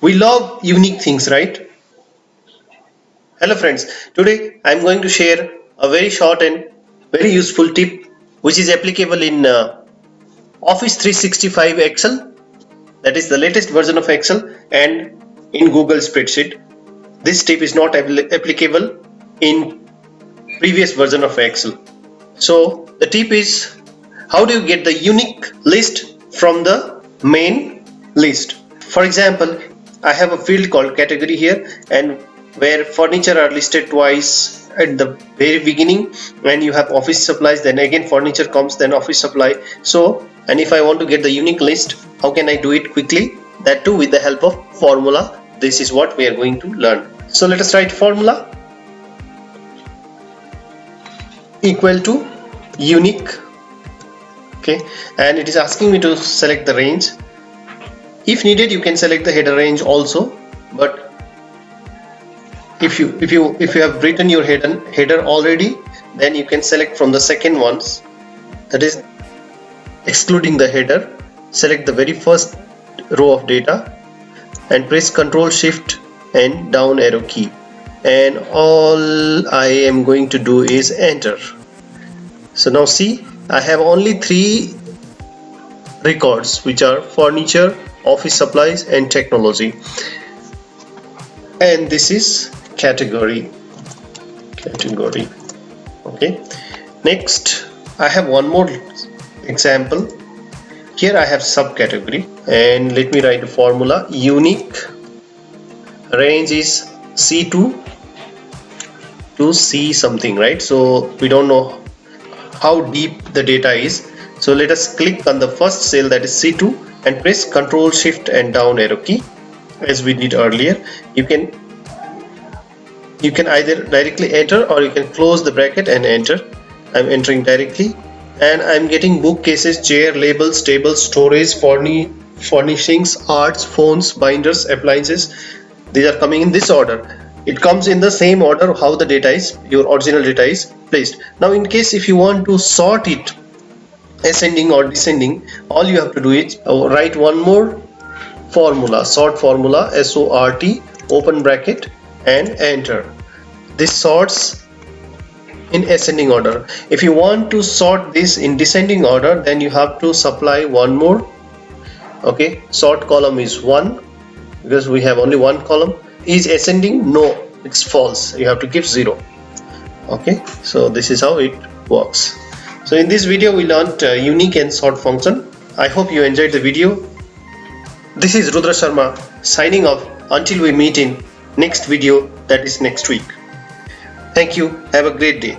We love unique things, right? Hello friends, today I am going to share a very short and very useful tip which is applicable in Office 365 Excel, that is the latest version of Excel, and in Google Spreadsheet. This tip is not applicable in previous version of Excel. So the tip is, how do you get the unique list from the main list? For example, I have a field called category here, and where furniture are listed twice at the very beginning. When you have office supplies, then again furniture comes, then office supply. So, and if I want to get the unique list, how can I do it quickly? That too with the help of formula. This is what we are going to learn. So let us write formula equal to unique. Okay, and it is asking me to select the range. If needed, you can select the header range also, but if you have written your header already, then you can select from the second ones, that is excluding the header. Select the very first row of data and press Ctrl Shift and down arrow key, and all I am going to do is enter. So now see, I have only 3 records, which are furniture, office supplies and technology, and this is category. Okay, next I have one more example. Here I have subcategory, and let me write the formula. Unique range is C2 to C something, right? So we don't know how deep the data is. So let us click on the first cell, that is C2, and press Ctrl Shift and down arrow key as we did earlier. You can either directly enter, or you can close the bracket and enter. I'm entering directly, and I'm getting bookcases, chair, labels, tables, storage, furnishings, arts, phones, binders, appliances. These are coming in this order. It comes in the same order how the data is, your original data is placed. Now in case if you want to sort it ascending or descending, all you have to do is write one more formula, sort formula, SORT, open bracket and enter. This sorts in ascending order. If you want to sort this in descending order, then you have to supply one more. Okay, sort column is 1 because we have only one column. Is ascending? No, it's false. You have to give 0. Okay, so this is how it works. So in this video we learned unique and sort function. I hope you enjoyed the video. This is Rudra Sharma signing off until we meet in next video, that is next week. Thank you. Have a great day.